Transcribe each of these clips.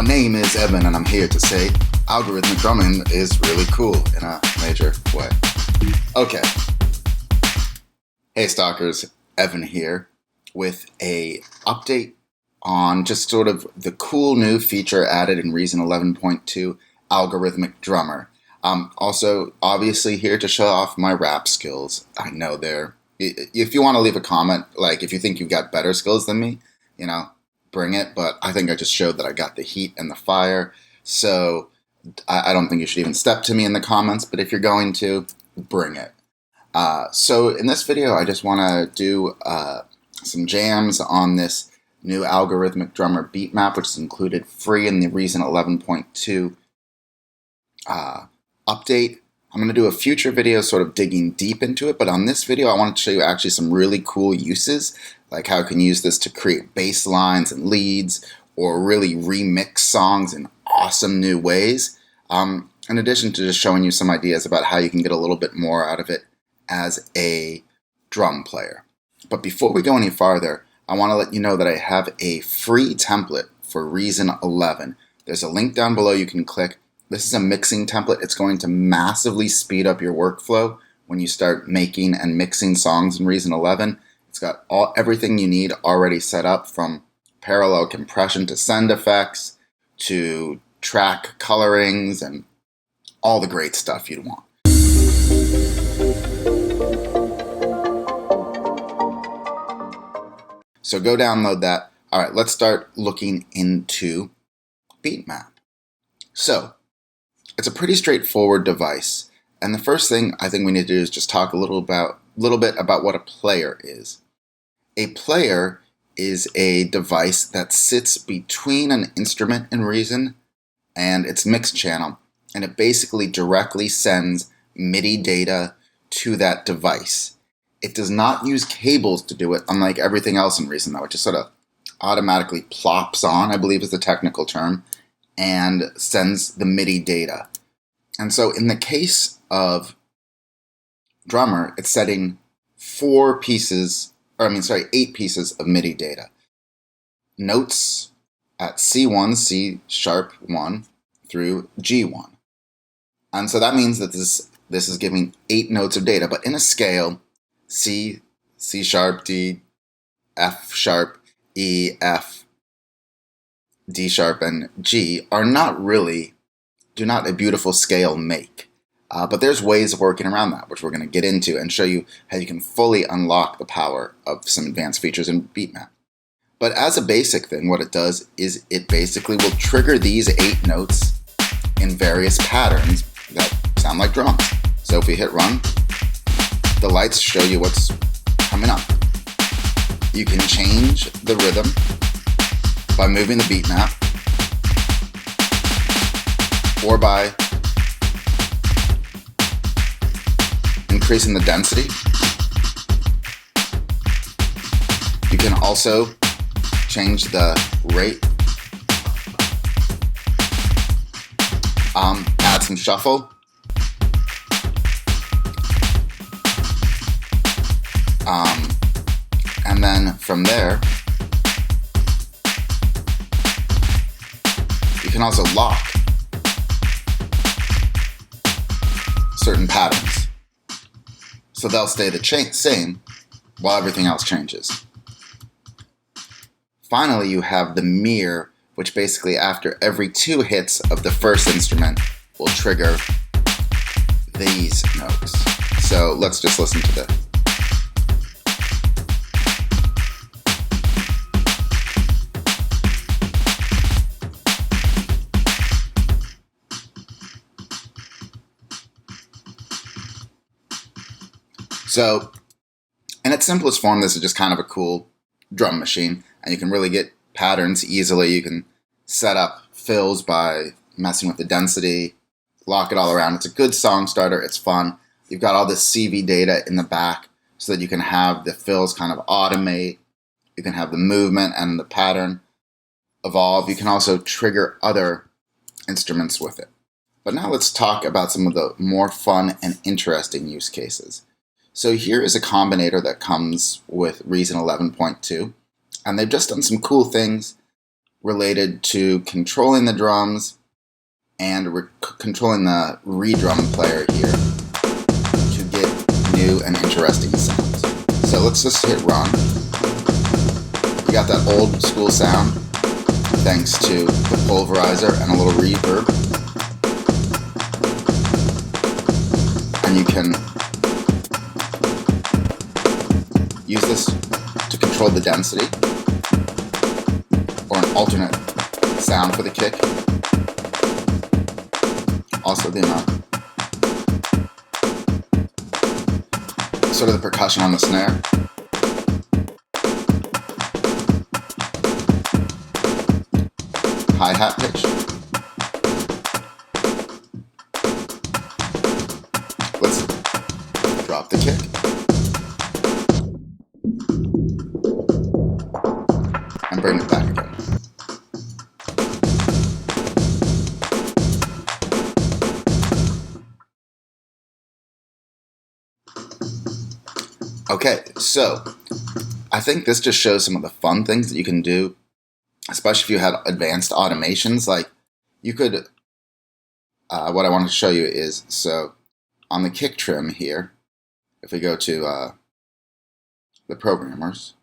name is Evan, and I'm here to say algorithmic drumming is really cool in a major way. Okay. Hey stalkers, Evan here with a update on just sort of the cool new feature added in Reason 11.2 Algorhythmic Drummer. Also, obviously here to show off my rap skills. I know if you want to leave a comment, like if you think you've got better skills than me, bring it. But I think I just showed that I got the heat and the fire. So I don't think you should even step to me in the comments. But if you're going to, bring it. So in this video, I just want to do some jams on this new algorithmic drummer BeatMap, which is included free in the Reason 11.2 update. I'm going to do a future video sort of digging deep into it, but on this video I want to show you actually some really cool uses, like how you can use this to create bass lines and leads, or really remix songs in awesome new ways, in addition to just showing you some ideas about how you can get a little bit more out of it as a drum player. But before we go any farther, I want to let you know that I have a free template for Reason 11. There's a link down below you can click. This is a mixing template. It's going to massively speed up your workflow when you start making and mixing songs in Reason 11. It's got everything you need already set up, from parallel compression to send effects to track colorings and all the great stuff you'd want. So go download that. All right, let's start looking into BeatMap. So it's a pretty straightforward device, and the first thing I think we need to do is just talk a little bit about what a player is. A player is a device that sits between an instrument in Reason and its mix channel, and it basically directly sends MIDI data to that device. It does not use cables to do it, unlike everything else in Reason, though. It just sort of automatically plops on, I believe is the technical term, and sends the MIDI data. And so in the case of drummer, it's setting 8 pieces of MIDI data. Notes at C1, C sharp 1 through G1. And so that means that this is giving 8 notes of data, but in a scale: C, C sharp, D, F sharp, E, F, D sharp, and G do not a beautiful scale make. But there's ways of working around that, which we're going to get into and show you how you can fully unlock the power of some advanced features in BeatMap. But as a basic thing, what it does is it basically will trigger these 8 notes in various patterns that sound like drums. So if we hit run, the lights show you what's coming up. You can change the rhythm by moving the beat map, or by increasing the density. You can also change the rate, add some shuffle, and then from there you can also lock certain patterns, so they'll stay the same while everything else changes. Finally, you have the mirror, which basically after every 2 hits of the first instrument will trigger these notes. So let's just listen to this. So in its simplest form, this is just kind of a cool drum machine, and you can really get patterns easily. You can set up fills by messing with the density, lock it all around. It's a good song starter. It's fun. You've got all this CV data in the back so that you can have the fills kind of automate. You can have the movement and the pattern evolve. You can also trigger other instruments with it. But now let's talk about some of the more fun and interesting use cases. So here is a combinator that comes with Reason 11.2, and they've just done some cool things related to controlling the drums and controlling the re-drum player here to get new and interesting sounds. So let's just hit run. You got that old school sound thanks to the pulverizer and a little reverb. And you can use this to control the density or an alternate sound for the kick. Also the amount, sort of the percussion on the snare. Hi-hat pitch. Let's drop the kick. And bring it back again. Okay, so I think this just shows some of the fun things that you can do, especially if you had advanced automations. Like you could, what I wanted to show you is, so on the kick trim here, if we go to the programmers,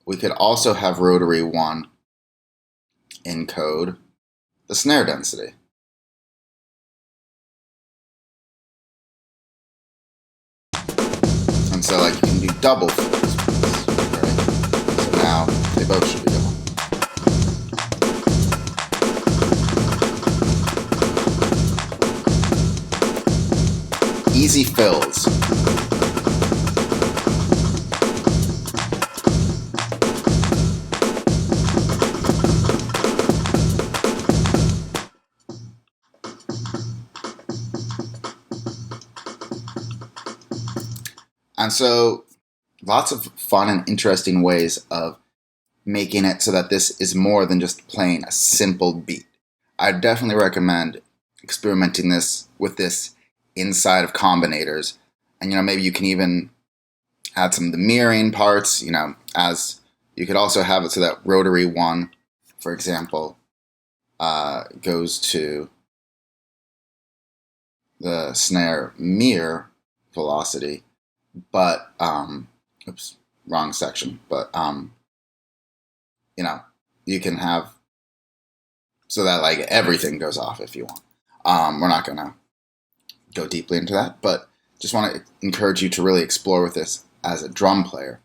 we could also have rotary 1 encode the snare density. And so like you can do double fills with this, right? So now they both should be going. Easy fills. And so lots of fun and interesting ways of making it so that this is more than just playing a simple beat. I definitely recommend experimenting with this inside of combinators. And maybe you can even add some of the mirroring parts, as you could also have it so that rotary 1, for example, goes to the snare mirror velocity. But, oops, wrong section. But, you can have so that like everything goes off if you want. We're not going to go deeply into that, but just want to encourage you to really explore with this as a drum player.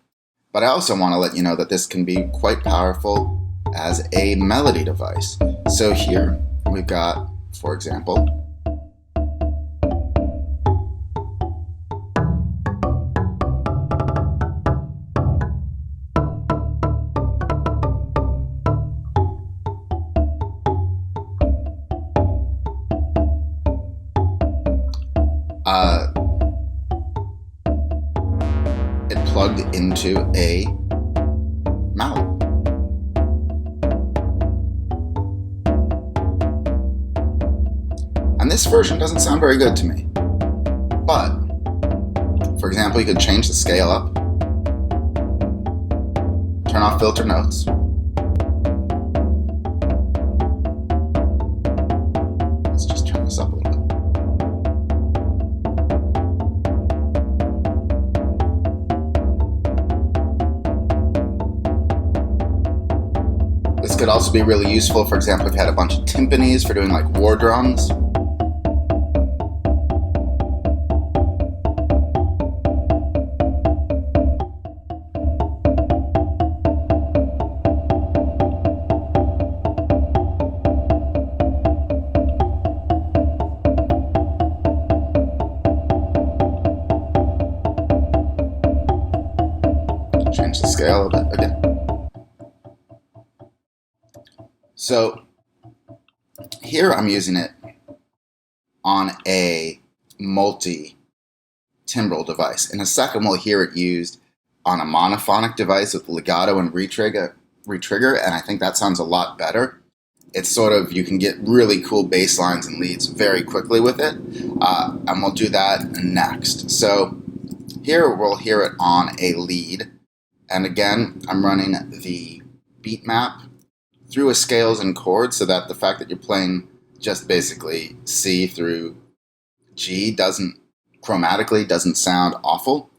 But I also want to let you know that this can be quite powerful as a melody device. So here we've got, for example, it plugged into a mallet. And this version doesn't sound very good to me. But, for example, you could change the scale up, turn off filter notes, let's just turn this up a little bit. This could also be really useful, for example, if you had a bunch of timpanis for doing like war drums. Change the scale a bit again. So here I'm using it on a multi-timbral device. In a second we'll hear it used on a monophonic device with legato and retrigger, and I think that sounds a lot better. It's sort of, you can get really cool bass lines and leads very quickly with it, and we'll do that next. So here we'll hear it on a lead, and again I'm running the beatmap through a scales and chords, so that the fact that you're playing just basically C through G chromatically doesn't sound awful.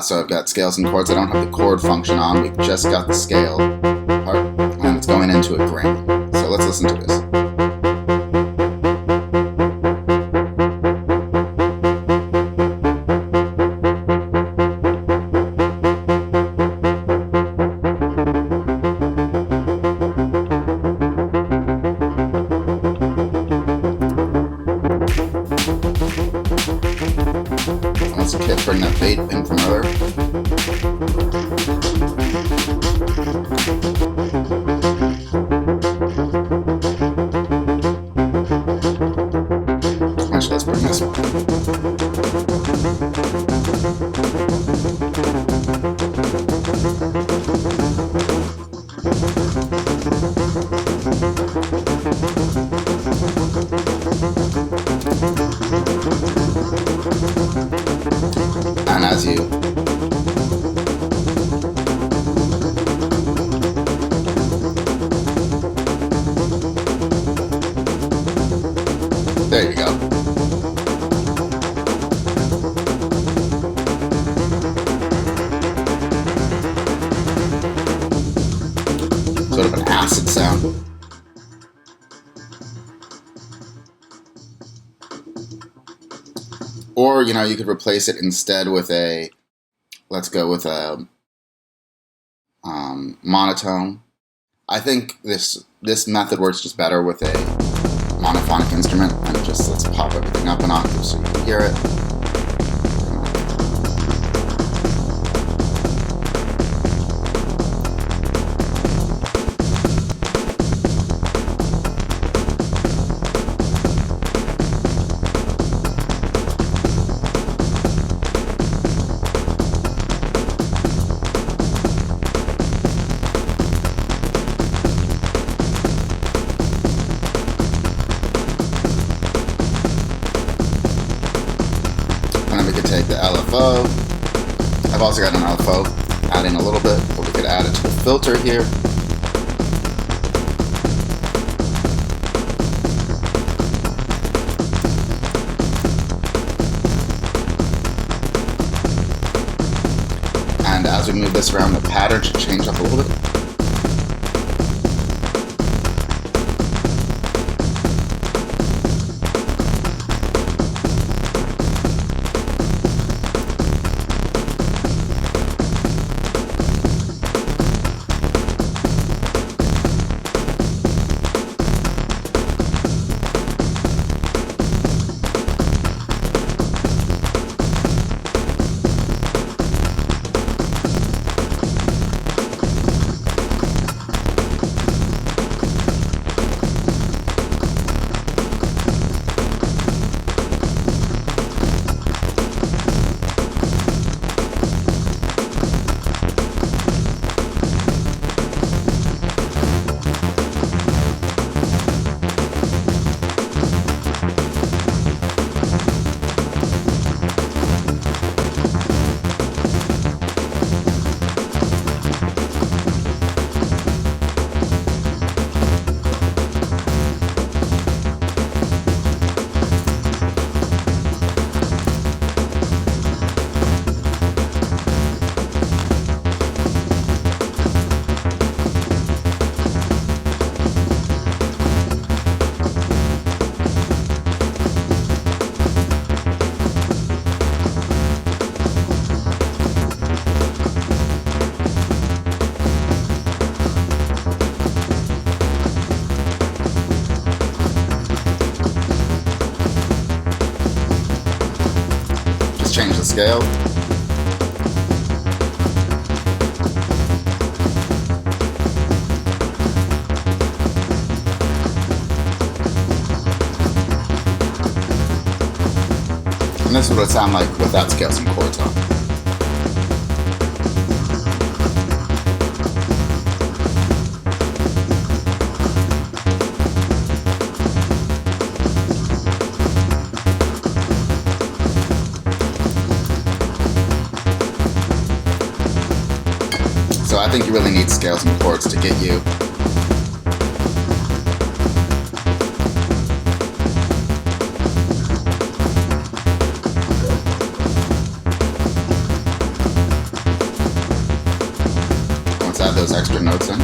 So I've got scales and chords. I don't have the chord function on. We've just got the scale part, and it's going into a Grammy. So let's listen to this. Let's bring that beat in from earlier. Actually, let's bring this one. And as you there you go. Sort of an acid sound. Or, you could replace it instead with let's go with a monotone. I think this method works just better with a monophonic instrument. And let's pop everything up an octave so you can hear it. Take the LFO. I've also got an LFO, adding a little bit, but we could add it to the filter here. And as we move this around, the pattern should change up a little bit. Change the scale. And this is what it sounds like without scales and chords on. So I think you really need scales and chords to get you let's add those extra notes in.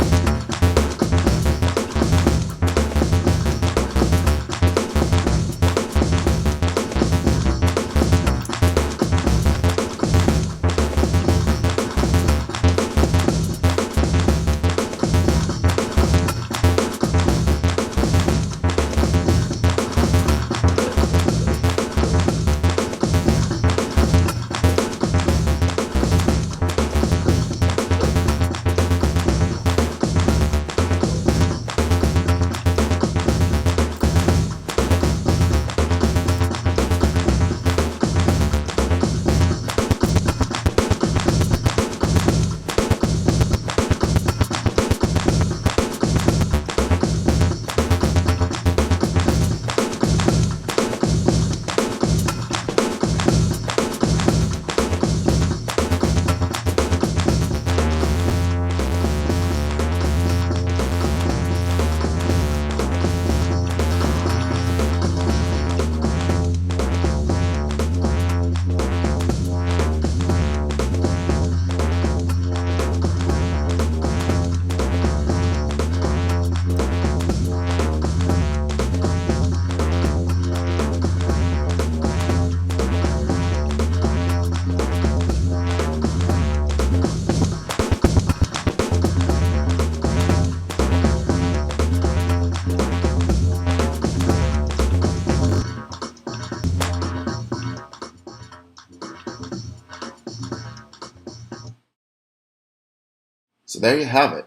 So there you have it.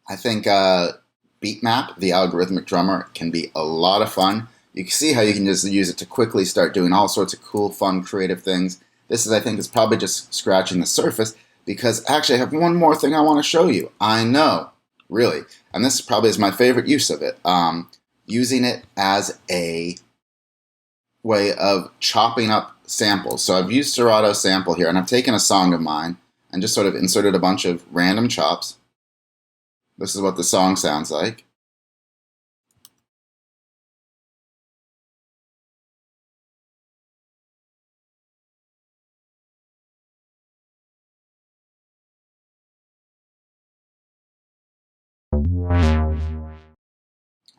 I think BeatMap, the algorithmic drummer, can be a lot of fun. You can see how you can just use it to quickly start doing all sorts of cool, fun, creative things. This is, I think, is probably just scratching the surface, because actually I have one more thing I want to show you. I know, really. And this probably is my favorite use of it. Using it as a way of chopping up samples. So I've used Serato sample here, and I've taken a song of mine and just sort of inserted a bunch of random chops. This is what the song sounds like.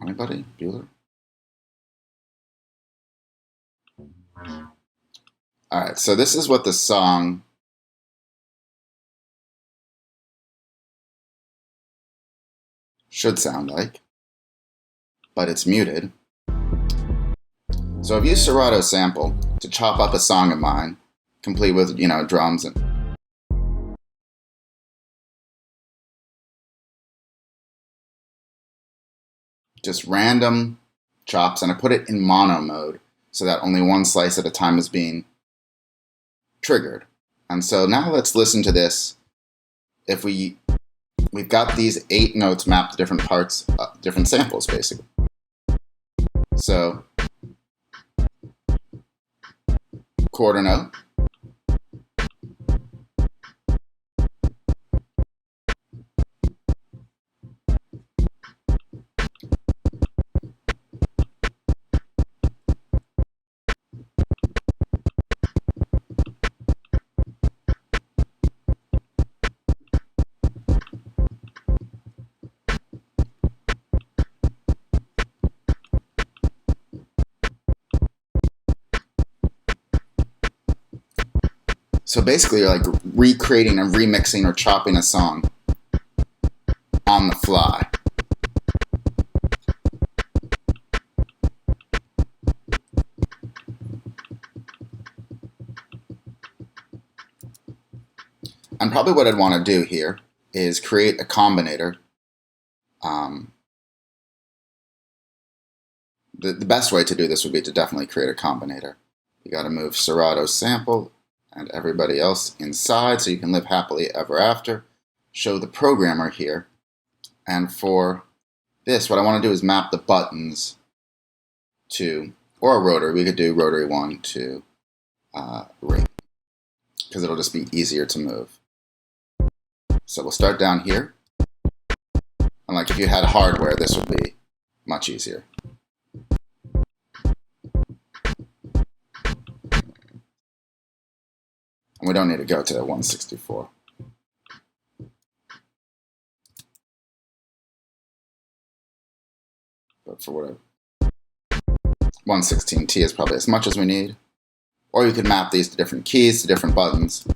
Anybody? Bueller? Alright, so this is what the song should sound like, but it's muted. So I've used Serato sample to chop up a song of mine, complete with, drums and just random chops, and I put it in mono mode so that only one slice at a time is being triggered. And so now let's listen to this. If we've got these 8 notes mapped to different parts, different samples basically. So quarter note, so basically you're like recreating and remixing or chopping a song on the fly. And probably what I'd want to do here is create a combinator. The best way to do this would be to definitely create a combinator. You got to move Serato sample and everybody else inside so you can live happily ever after. Show the programmer here. And for this, what I want to do is map the buttons to, or a rotary. We could do rotary 1 to ring, because it'll just be easier to move. So we'll start down here. And like if you had hardware, this would be much easier. And we don't need to go to 164. But for whatever, 116T is probably as much as we need. Or you could map these to different keys, to different buttons.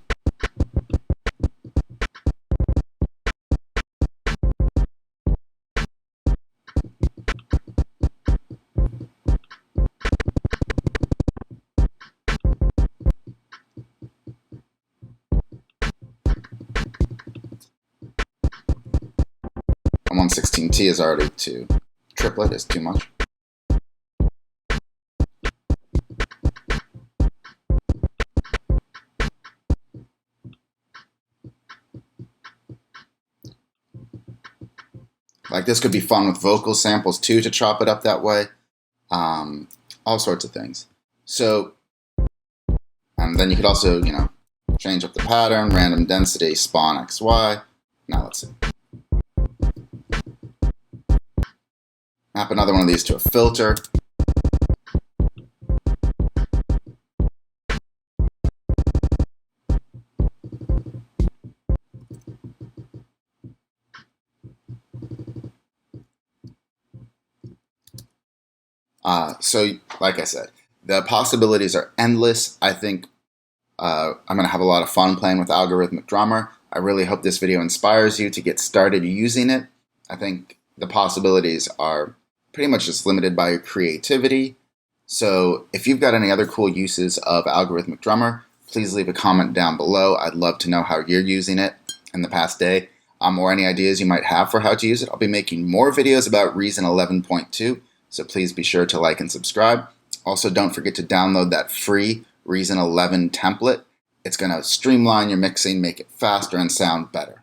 And 116T is already too triplet is too much. Like this could be fun with vocal samples too, to chop it up that way. All sorts of things. So, and then you could also, change up the pattern, random density, spawn XY. Now let's see. Map another one of these to a filter. So, like I said, the possibilities are endless. I think I'm going to have a lot of fun playing with Algorhythmic Drummer. I really hope this video inspires you to get started using it. I think the possibilities are pretty much just limited by your creativity. So if you've got any other cool uses of Algorhythmic Drummer, please leave a comment down below. I'd love to know how you're using it in the past day, or any ideas you might have for how to use it. I'll be making more videos about Reason 11.2, so please be sure to like and subscribe. Also, don't forget to download that free Reason 11 template. It's going to streamline your mixing, make it faster, and sound better.